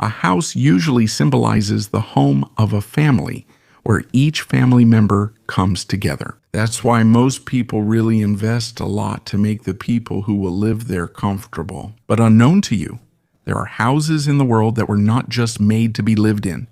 A house usually symbolizes the home of a family, where each family member comes together. That's why most people really invest a lot to make the people who will live there comfortable. But unknown to you, there are houses in the world that were not just made to be lived in.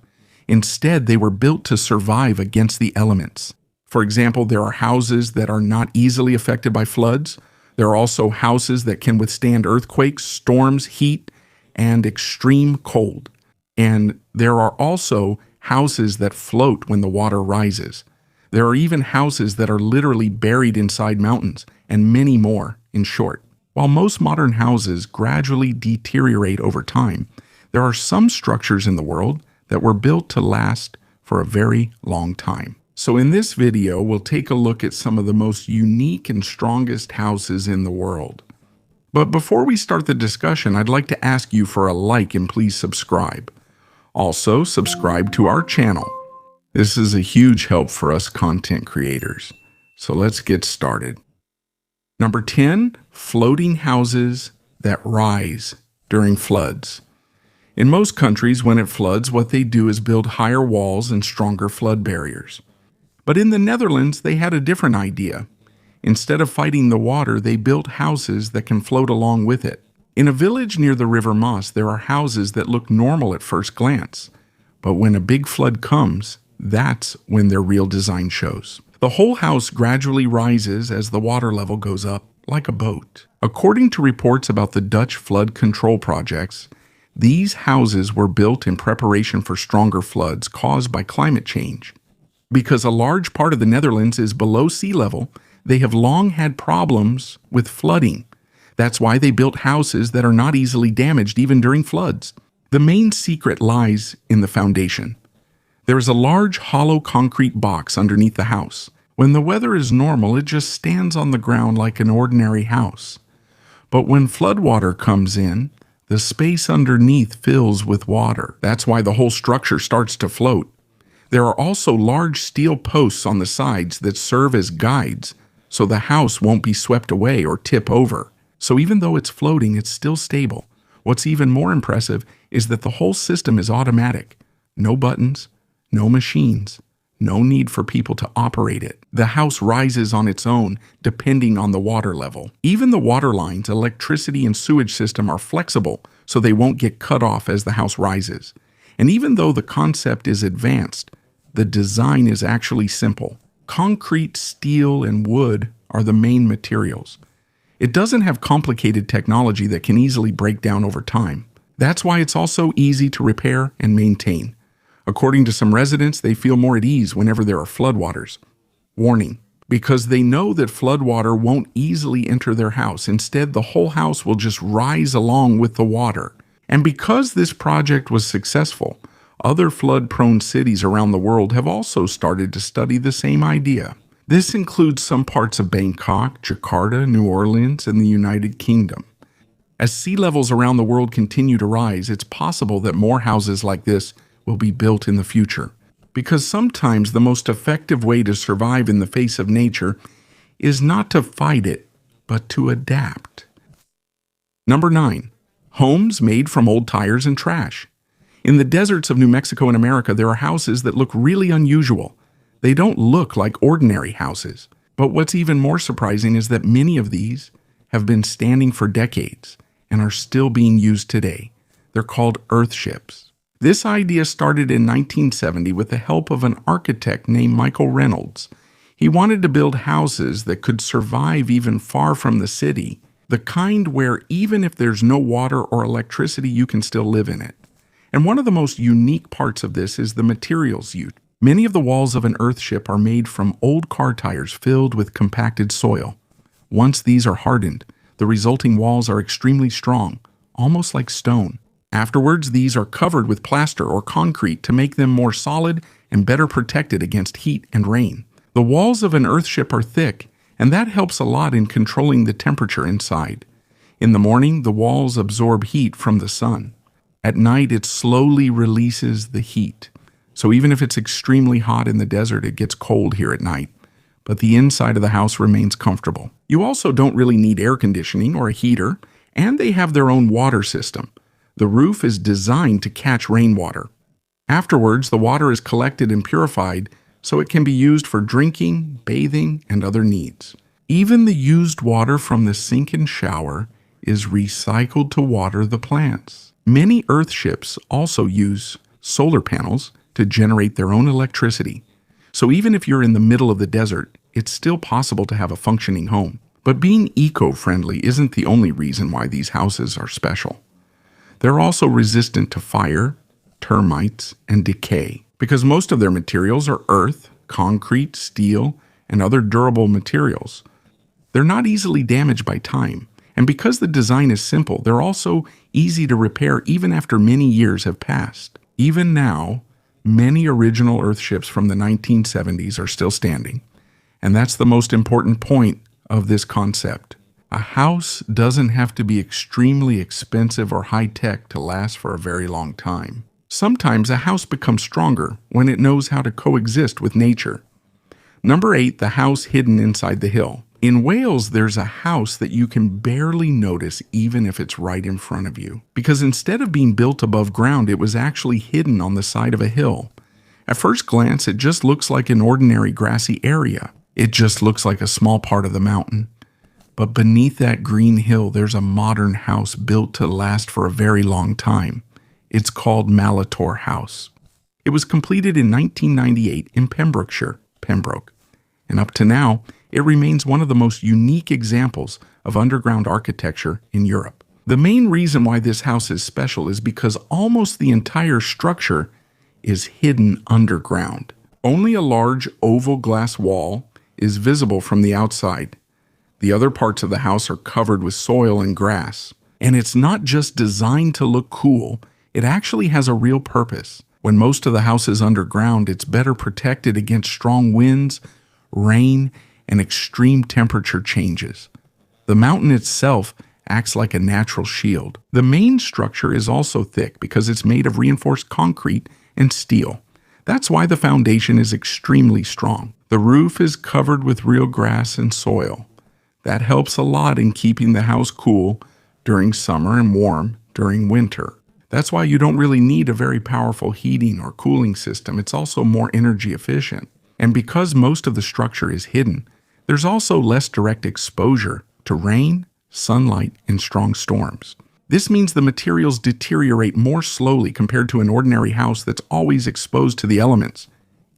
Instead, they were built to survive against the elements. For example, there are houses that are not easily affected by floods. There are also houses that can withstand earthquakes, storms, heat, and extreme cold. And there are also houses that float when the water rises. There are even houses that are literally buried inside mountains, and many more, in short. While most modern houses gradually deteriorate over time, there are some structures in the world that were built to last for a very long time. So in this video, we'll take a look at some of the most unique and strongest houses in the world. But before we start the discussion, I'd like to ask you for a like and please subscribe. Also, subscribe to our channel. This is a huge help for us content creators. So let's get started. Number 10, floating houses that rise during floods. In most countries, when it floods, what they do is build higher walls and stronger flood barriers. But in the Netherlands, they had a different idea. Instead of fighting the water, they built houses that can float along with it. In a village near the River Maas, there are houses that look normal at first glance. But when a big flood comes, that's when their real design shows. The whole house gradually rises as the water level goes up, like a boat. According to reports about the Dutch flood control projects, these houses were built in preparation for stronger floods caused by climate change. Because a large part of the Netherlands is below sea level, they have long had problems with flooding. That's why they built houses that are not easily damaged even during floods. The main secret lies in the foundation. There is a large hollow concrete box underneath the house. When the weather is normal, it just stands on the ground like an ordinary house. But when floodwater comes in, the space underneath fills with water. That's why the whole structure starts to float. There are also large steel posts on the sides that serve as guides, so the house won't be swept away or tip over. So even though it's floating, it's still stable. What's even more impressive is that the whole system is automatic. No buttons, no machines, no need for people to operate it. The house rises on its own, depending on the water level. Even the water lines, electricity, and sewage system are flexible, so they won't get cut off as the house rises. And even though the concept is advanced, the design is actually simple. Concrete, steel, and wood are the main materials. It doesn't have complicated technology that can easily break down over time. That's why it's also easy to repair and maintain. According to some residents, they feel more at ease whenever there are floodwaters. Warning, because they know that floodwater won't easily enter their house. Instead, the whole house will just rise along with the water. And because this project was successful, other flood-prone cities around the world have also started to study the same idea. This includes some parts of Bangkok, Jakarta, New Orleans, and the United Kingdom. As sea levels around the world continue to rise, it's possible that more houses like this will be built in the future. Because sometimes the most effective way to survive in the face of nature is not to fight it, but to adapt. Number 9. Homes made from old tires and trash. In the deserts of New Mexico and America, there are houses that look really unusual. They don't look like ordinary houses. But what's even more surprising is that many of these have been standing for decades and are still being used today. They're called Earthships. This idea started in 1970 with the help of an architect named Michael Reynolds. He wanted to build houses that could survive even far from the city, the kind where even if there's no water or electricity, you can still live in it. And one of the most unique parts of this is the materials used. Many of the walls of an Earthship are made from old car tires filled with compacted soil. Once these are hardened, the resulting walls are extremely strong, almost like stone. Afterwards, these are covered with plaster or concrete to make them more solid and better protected against heat and rain. The walls of an Earthship are thick, and that helps a lot in controlling the temperature inside. In the morning, the walls absorb heat from the sun. At night, it slowly releases the heat. So even if it's extremely hot in the desert, it gets cold here at night. But the inside of the house remains comfortable. You also don't really need air conditioning or a heater, and they have their own water system. The roof is designed to catch rainwater. Afterwards, the water is collected and purified so it can be used for drinking, bathing, and other needs. Even the used water from the sink and shower is recycled to water the plants. Many Earthships also use solar panels to generate their own electricity. So even if you're in the middle of the desert, it's still possible to have a functioning home. But being eco-friendly isn't the only reason why these houses are special. They're also resistant to fire, termites, and decay, because most of their materials are earth, concrete, steel, and other durable materials. They're not easily damaged by time, and because the design is simple, they're also easy to repair even after many years have passed. Even now, many original Earthships from the 1970s are still standing, and that's the most important point of this concept. A house doesn't have to be extremely expensive or high-tech to last for a very long time. Sometimes a house becomes stronger when it knows how to coexist with nature. Number 8, the house hidden inside the hill. In Wales, there's a house that you can barely notice even if it's right in front of you. Because instead of being built above ground, it was actually hidden on the side of a hill. At first glance, it just looks like an ordinary grassy area. It just looks like a small part of the mountain. But beneath that green hill, there's a modern house built to last for a very long time. It's called Malator House. It was completed in 1998 in Pembrokeshire, Pembroke. And up to now, it remains one of the most unique examples of underground architecture in Europe. The main reason why this house is special is because almost the entire structure is hidden underground. Only a large oval glass wall is visible from the outside. The other parts of the house are covered with soil and grass. And it's not just designed to look cool, it actually has a real purpose. When most of the house is underground, it's better protected against strong winds, rain, and extreme temperature changes. The mountain itself acts like a natural shield. The main structure is also thick because it's made of reinforced concrete and steel. That's why the foundation is extremely strong. The roof is covered with real grass and soil. That helps a lot in keeping the house cool during summer and warm during winter. That's why you don't really need a very powerful heating or cooling system. It's also more energy efficient. And because most of the structure is hidden, there's also less direct exposure to rain, sunlight, and strong storms. This means the materials deteriorate more slowly compared to an ordinary house that's always exposed to the elements.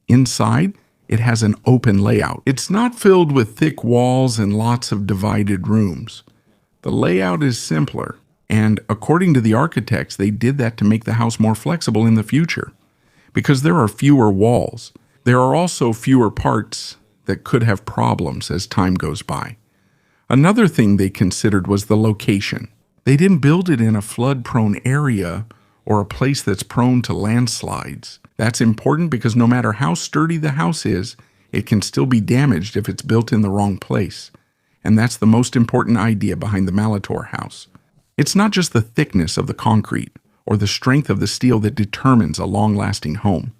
Inside, it has an open layout. It's not filled with thick walls and lots of divided rooms. The layout is simpler, and according to the architects, they did that to make the house more flexible in the future. Because there are fewer walls, there are also fewer parts that could have problems as time goes by. Another thing they considered was the location. They didn't build it in a flood-prone area or a place that's prone to landslides. That's important because no matter how sturdy the house is, it can still be damaged if it's built in the wrong place. And that's the most important idea behind the Malator House. It's not just the thickness of the concrete or the strength of the steel that determines a long-lasting home.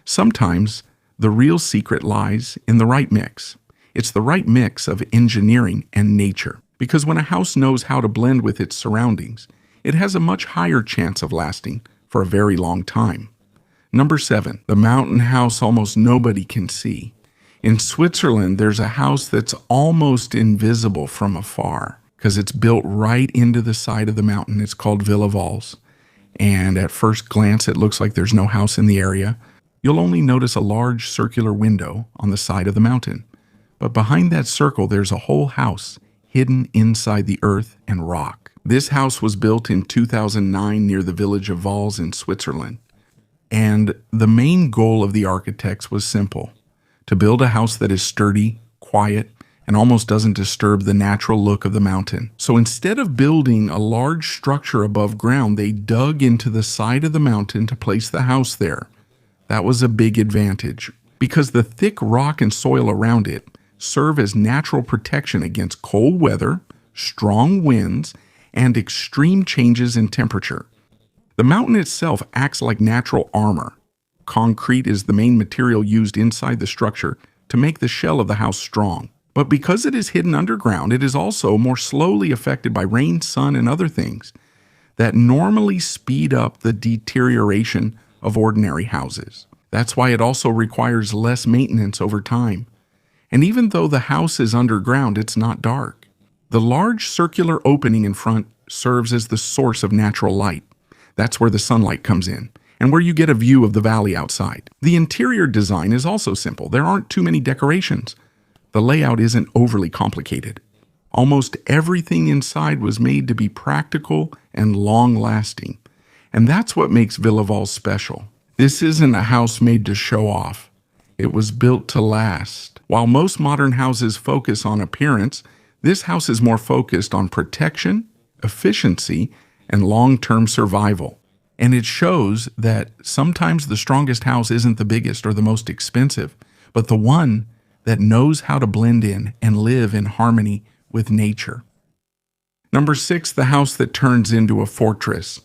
Sometimes the real secret lies in the right mix. It's the right mix of engineering and nature. Because when a house knows how to blend with its surroundings, it has a much higher chance of lasting for a very long time. Number 7, the mountain house almost nobody can see. In Switzerland, there's a house that's almost invisible from afar because it's built right into the side of the mountain. It's called Villa Vals. And at first glance, it looks like there's no house in the area. You'll only notice a large circular window on the side of the mountain. But behind that circle, there's a whole house hidden inside the earth and rock. This house was built in 2009 near the village of Vals in Switzerland. And the main goal of the architects was simple: to build a house that is sturdy, quiet, and almost doesn't disturb the natural look of the mountain. So instead of building a large structure above ground, they dug into the side of the mountain to place the house there. That was a big advantage, because the thick rock and soil around it serve as natural protection against cold weather, strong winds, and extreme changes in temperature. The mountain itself acts like natural armor. Concrete is the main material used inside the structure to make the shell of the house strong. But because it is hidden underground, it is also more slowly affected by rain, sun, and other things. that normally speed up the deterioration of ordinary houses. That's why it also requires less maintenance over time. And even though the house is underground, it's not dark. The large circular opening in front serves as the source of natural light. That's where the sunlight comes in, and where you get a view of the valley outside. The interior design is also simple. There aren't too many decorations. The layout isn't overly complicated. Almost everything inside was made to be practical and long-lasting. And that's what makes Villaval special. This isn't a house made to show off. It was built to last. While most modern houses focus on appearance, this house is more focused on protection, efficiency, and long-term survival. And it shows that sometimes the strongest house isn't the biggest or the most expensive, but the one that knows how to blend in and live in harmony with nature. Number 6, the house that turns into a fortress.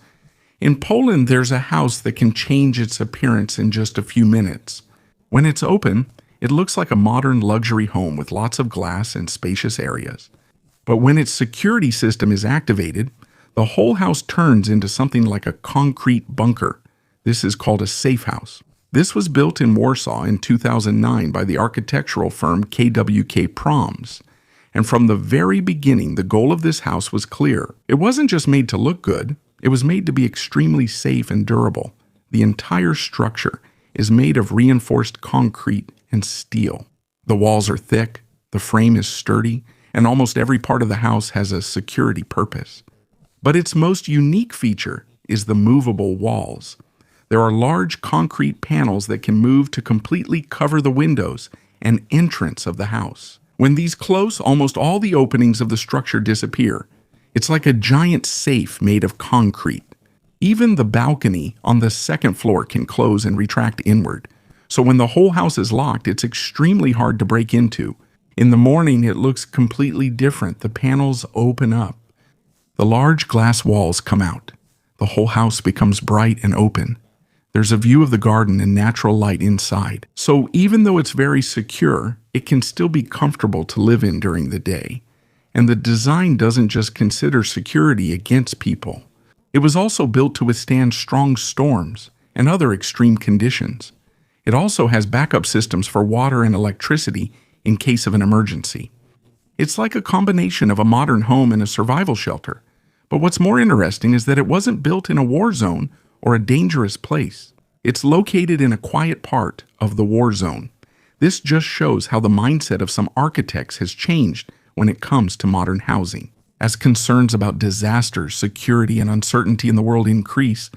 In Poland, there's a house that can change its appearance in just a few minutes. When it's open, it looks like a modern luxury home with lots of glass and spacious areas. But when its security system is activated, the whole house turns into something like a concrete bunker. This is called a safe house. This was built in Warsaw in 2009 by the architectural firm KWK Proms. And from the very beginning, the goal of this house was clear. It wasn't just made to look good, it was made to be extremely safe and durable. The entire structure is made of reinforced concrete and steel. The walls are thick, the frame is sturdy, and almost every part of the house has a security purpose. But its most unique feature is the movable walls. There are large concrete panels that can move to completely cover the windows and entrance of the house. When these close, almost all the openings of the structure disappear. It's like a giant safe made of concrete. Even the balcony on the second floor can close and retract inward. So when the whole house is locked, it's extremely hard to break into. In the morning, it looks completely different. The panels open up. The large glass walls come out. The whole house becomes bright and open. There's a view of the garden and natural light inside. So even though it's very secure, it can still be comfortable to live in during the day. And the design doesn't just consider security against people. It was also built to withstand strong storms and other extreme conditions. It also has backup systems for water and electricity in case of an emergency. It's like a combination of a modern home and a survival shelter. But what's more interesting is that it wasn't built in a war zone or a dangerous place. It's located in a quiet part of the war zone. This just shows how the mindset of some architects has changed when it comes to modern housing. As concerns about disasters, security, and uncertainty in the world increase,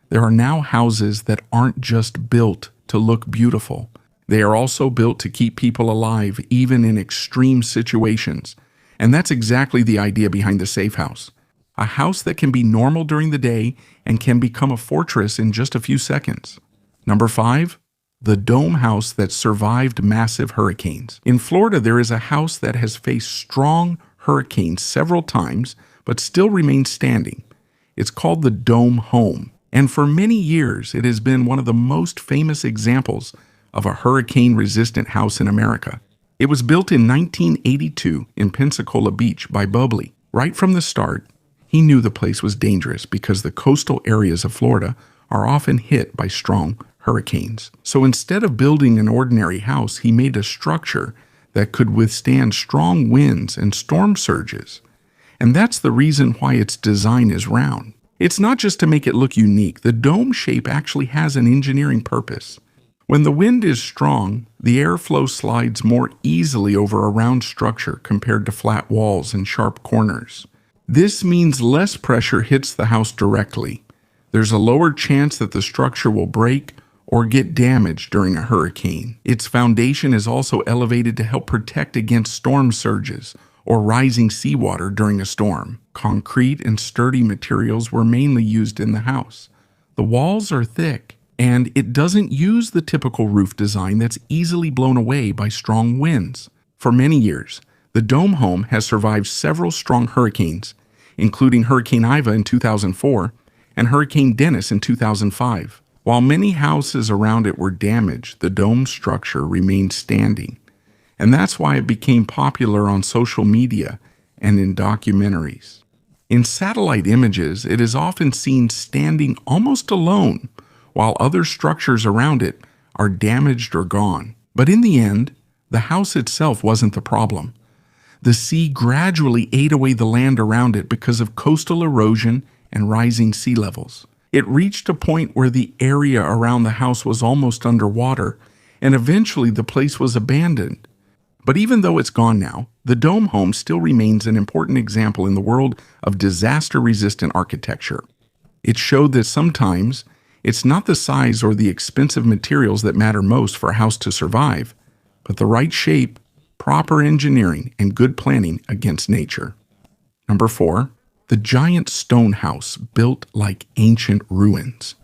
there are now houses that aren't just built to look beautiful. They are also built to keep people alive, even in extreme situations. And that's exactly the idea behind the safe house. A house that can be normal during the day and can become a fortress in just a few seconds. Number 5, the dome house that survived massive hurricanes. In Florida, there is a house that has faced strong hurricanes several times, but still remains standing. It's called the Dome Home. And for many years, it has been one of the most famous examples of a hurricane-resistant house in America. It was built in 1982 in Pensacola Beach by Bubbly. Right from the start, he knew the place was dangerous because the coastal areas of Florida are often hit by strong hurricanes. So instead of building an ordinary house, he made a structure that could withstand strong winds and storm surges. And that's the reason why its design is round. It's not just to make it look unique. The dome shape actually has an engineering purpose. When the wind is strong, the airflow slides more easily over a round structure compared to flat walls and sharp corners. This means less pressure hits the house directly. There's a lower chance that the structure will break or get damaged during a hurricane. Its foundation is also elevated to help protect against storm surges or rising seawater during a storm. Concrete and sturdy materials were mainly used in the house. The walls are thick, and it doesn't use the typical roof design that's easily blown away by strong winds. For many years, the dome home has survived several strong hurricanes, including Hurricane Iva in 2004 and Hurricane Dennis in 2005. While many houses around it were damaged, the dome structure remained standing. And that's why it became popular on social media and in documentaries. In satellite images, it is often seen standing almost alone, while other structures around it are damaged or gone. But in the end, the house itself wasn't the problem. The sea gradually ate away the land around it because of coastal erosion and rising sea levels. It reached a point where the area around the house was almost underwater, and eventually the place was abandoned. But even though it's gone now, the dome home still remains an important example in the world of disaster-resistant architecture. It showed that sometimes it's not the size or the expensive materials that matter most for a house to survive, but the right shape, proper engineering, and good planning against nature. Number 4, the giant stone house built like ancient ruins.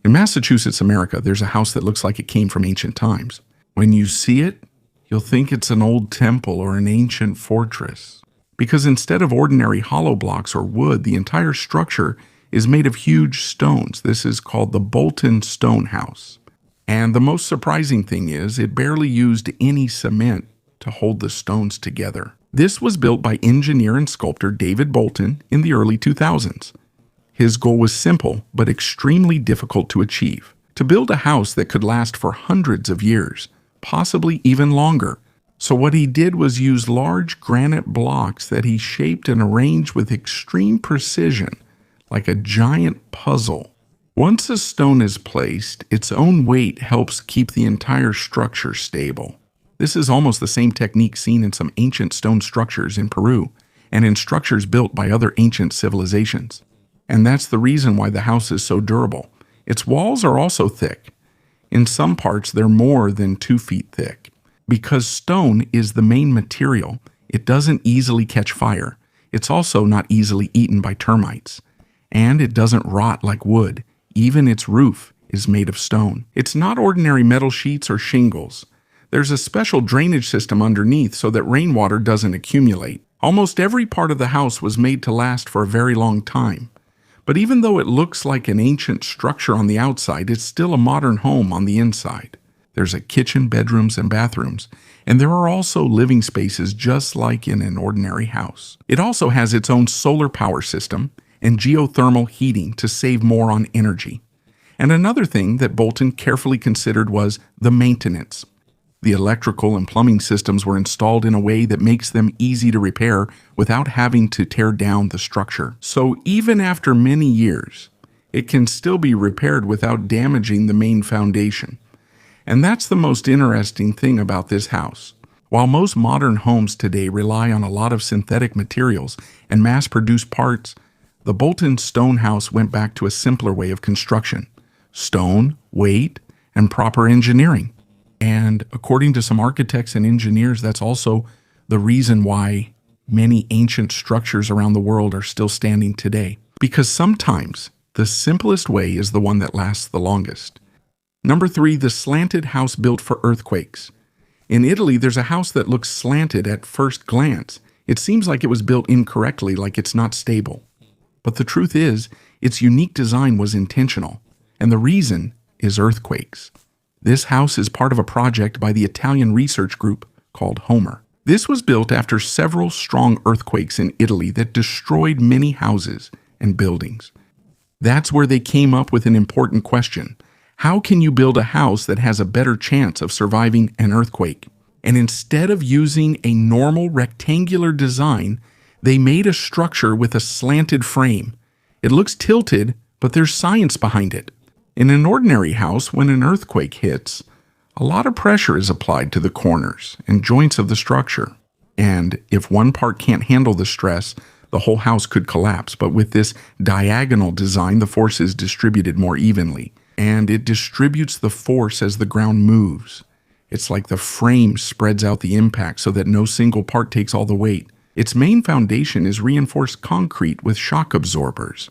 In Massachusetts, America, there's a house that looks like it came from ancient times. When you see it, you'll think it's an old temple or an ancient fortress. Because instead of ordinary hollow blocks or wood, the entire structure is made of huge stones. This is called the Bolton Stone House. And the most surprising thing is it barely used any cement to hold the stones together. This was built by engineer and sculptor David Bolton in the early 2000s. His goal was simple but extremely difficult to achieve: to build a house that could last for hundreds of years, possibly even longer. So what he did was use large granite blocks that he shaped and arranged with extreme precision, like a giant puzzle. Once a stone is placed, its own weight helps keep the entire structure stable. This is almost the same technique seen in some ancient stone structures in Peru and in structures built by other ancient civilizations. And that's the reason why the house is so durable. Its walls are also thick. In some parts, they're more than 2 feet thick. Because stone is the main material, it doesn't easily catch fire. It's also not easily eaten by termites. And it doesn't rot like wood. Even its roof is made of stone. It's not ordinary metal sheets or shingles. There's a special drainage system underneath so that rainwater doesn't accumulate. Almost every part of the house was made to last for a very long time. But even though it looks like an ancient structure on the outside, it's still a modern home on the inside. There's a kitchen, bedrooms, and bathrooms, and there are also living spaces just like in an ordinary house. It also has its own solar power system and geothermal heating to save more on energy. And another thing that Bolton carefully considered was the maintenance. The electrical and plumbing systems were installed in a way that makes them easy to repair without having to tear down the structure. So even after many years, it can still be repaired without damaging the main foundation. And that's the most interesting thing about this house. While most modern homes today rely on a lot of synthetic materials and mass-produced parts, the Bolton Stone House went back to a simpler way of construction: stone, weight, and proper engineering. And according to some architects and engineers, that's also the reason why many ancient structures around the world are still standing today. Because sometimes the simplest way is the one that lasts the longest. Number 3, the slanted house built for earthquakes. In Italy, there's a house that looks slanted at first glance. It seems like it was built incorrectly, like it's not stable. But the truth is, its unique design was intentional, and the reason is earthquakes. This house is part of a project by the Italian research group called Homer. This was built after several strong earthquakes in Italy that destroyed many houses and buildings. That's where they came up with an important question: how can you build a house that has a better chance of surviving an earthquake? And instead of using a normal rectangular design, they made a structure with a slanted frame. It looks tilted, but there's science behind it. In an ordinary house, when an earthquake hits, a lot of pressure is applied to the corners and joints of the structure. And if one part can't handle the stress, the whole house could collapse. But with this diagonal design, the force is distributed more evenly, and it distributes the force as the ground moves. It's like the frame spreads out the impact so that no single part takes all the weight. Its main foundation is reinforced concrete with shock absorbers.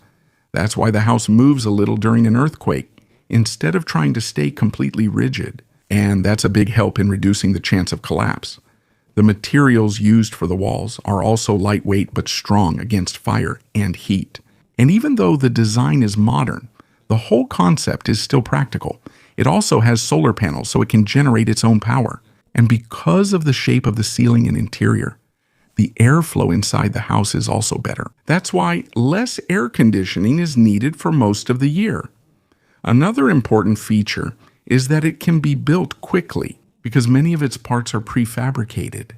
That's why the house moves a little during an earthquake, instead of trying to stay completely rigid. And that's a big help in reducing the chance of collapse. The materials used for the walls are also lightweight but strong against fire and heat. And even though the design is modern, the whole concept is still practical. It also has solar panels so it can generate its own power. And because of the shape of the ceiling and interior, The airflow inside the house is also better. That's why less air conditioning is needed for most of the year. Another important feature is that it can be built quickly because many of its parts are prefabricated.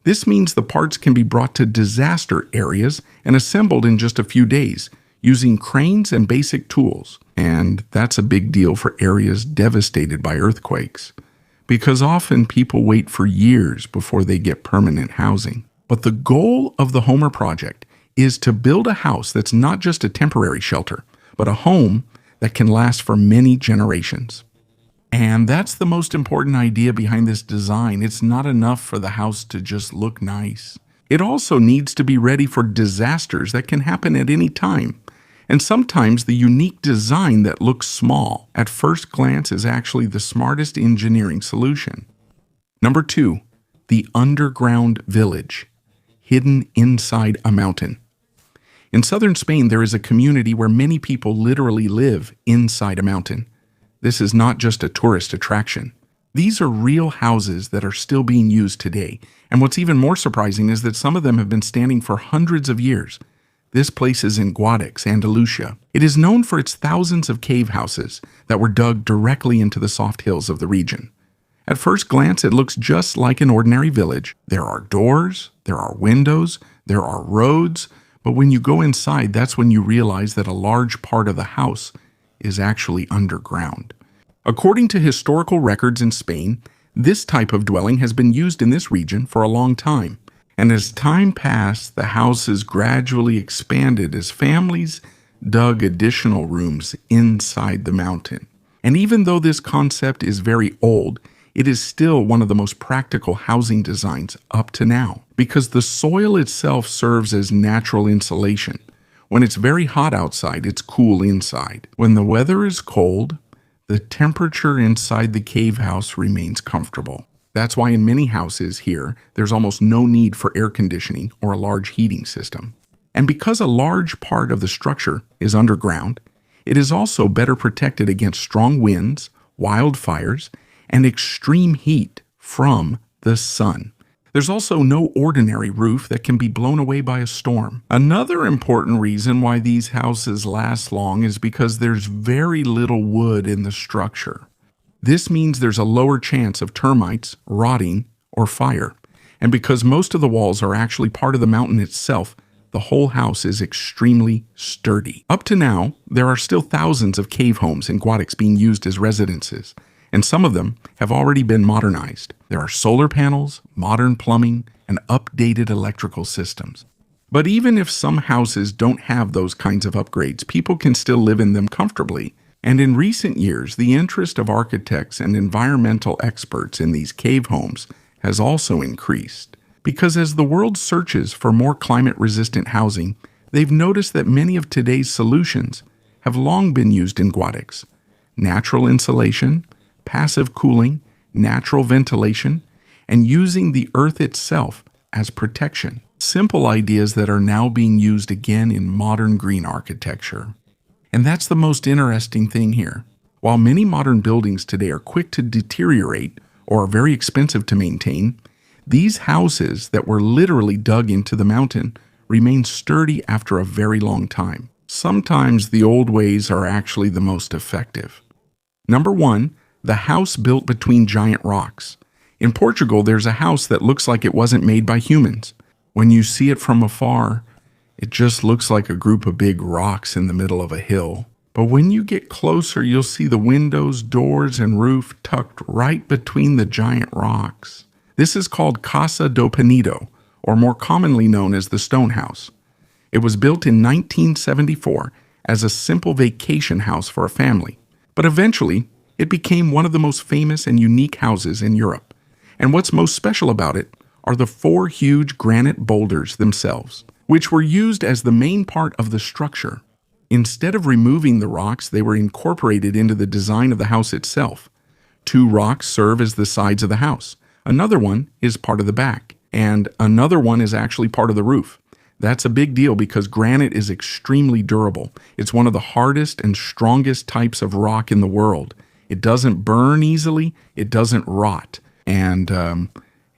This means the parts can be brought to disaster areas and assembled in just a few days using cranes and basic tools. And that's a big deal for areas devastated by earthquakes, because often people wait for years before they get permanent housing. But the goal of the Homer project is to build a house that's not just a temporary shelter, but a home that can last for many generations. And that's the most important idea behind this design. It's not enough for the house to just look nice. It also needs to be ready for disasters that can happen at any time. And sometimes the unique design that looks small at first glance is actually the smartest engineering solution. Number 2, the underground village, hidden inside a mountain. In southern Spain, there is a community where many people literally live inside a mountain. This is not just a tourist attraction. These are real houses that are still being used today. And what's even more surprising is that some of them have been standing for hundreds of years. This place is in Guadix, Andalusia. It is known for its thousands of cave houses that were dug directly into the soft hills of the region. At first glance, it looks just like an ordinary village. There are doors, there are windows, there are roads, but when you go inside, that's when you realize that a large part of the house is actually underground. According to historical records in Spain, this type of dwelling has been used in this region for a long time. And as time passed, the houses gradually expanded as families dug additional rooms inside the mountain. And even though this concept is very old, it is still one of the most practical housing designs up to now, because the soil itself serves as natural insulation. When it's very hot outside, it's cool inside. When the weather is cold, the temperature inside the cave house remains comfortable. That's why in many houses here, there's almost no need for air conditioning or a large heating system. And because a large part of the structure is underground, it is also better protected against strong winds, wildfires, and extreme heat from the sun. There's also no ordinary roof that can be blown away by a storm. Another important reason why these houses last long is because there's very little wood in the structure. This means there's a lower chance of termites, rotting, or fire. And because most of the walls are actually part of the mountain itself, the whole house is extremely sturdy. Up to now, there are still thousands of cave homes in Guadix being used as residences, and some of them have already been modernized. There are solar panels, modern plumbing, and updated electrical systems. But even if some houses don't have those kinds of upgrades, people can still live in them comfortably. And in recent years, the interest of architects and environmental experts in these cave homes has also increased. Because as the world searches for more climate-resistant housing, they've noticed that many of today's solutions have long been used in Guadix. Natural insulation, passive cooling, natural ventilation, and using the earth itself as protection. Simple ideas that are now being used again in modern green architecture. And that's the most interesting thing here. While many modern buildings today are quick to deteriorate or are very expensive to maintain, these houses that were literally dug into the mountain remain sturdy after a very long time. Sometimes the old ways are actually the most effective. Number 1, the house built between giant rocks. In Portugal, there's a house that looks like it wasn't made by humans. When you see it from afar, it just looks like a group of big rocks in the middle of a hill. But when you get closer, you'll see the windows, doors, and roof tucked right between the giant rocks. This is called Casa do Penido, or more commonly known as the Stone House. It was built in 1974 as a simple vacation house for a family. But eventually, it became one of the most famous and unique houses in Europe. And what's most special about it are the 4 huge granite boulders themselves, which were used as the main part of the structure. Instead of removing the rocks, they were incorporated into the design of the house itself. 2 rocks serve as the sides of the house. Another one is part of the back, and another one is actually part of the roof. That's a big deal because granite is extremely durable. It's one of the hardest and strongest types of rock in the world. It doesn't burn easily, it doesn't rot, and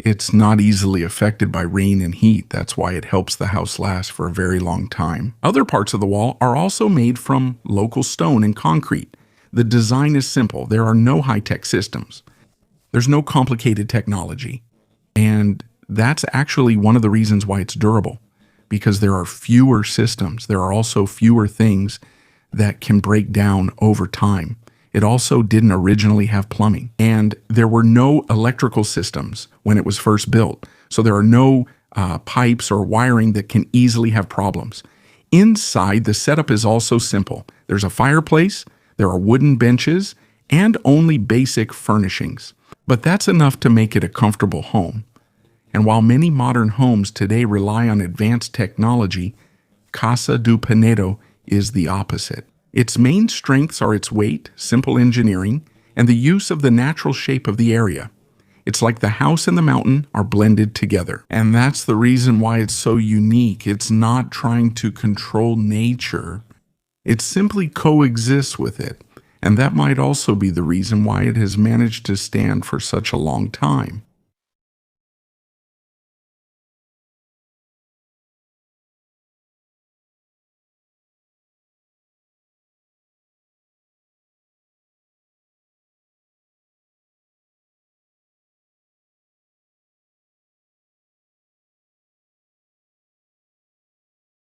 It's not easily affected by rain and heat. That's why it helps the house last for a very long time. Other parts of the wall are also made from local stone and concrete. The design is simple. There are no high-tech systems. There's no complicated technology. And that's actually one of the reasons why it's durable, because there are fewer systems. There are also fewer things that can break down over time. It also didn't originally have plumbing, and there were no electrical systems when it was first built. So there are no pipes or wiring that can easily have problems. Inside, the setup is also simple. There's a fireplace, there are wooden benches, and only basic furnishings. But that's enough to make it a comfortable home. And while many modern homes today rely on advanced technology, Casa do Penedo is the opposite. Its main strengths are its weight, simple engineering, and the use of the natural shape of the area. It's like the house and the mountain are blended together. And that's the reason why it's so unique. It's not trying to control nature. It simply coexists with it. And that might also be the reason why it has managed to stand for such a long time.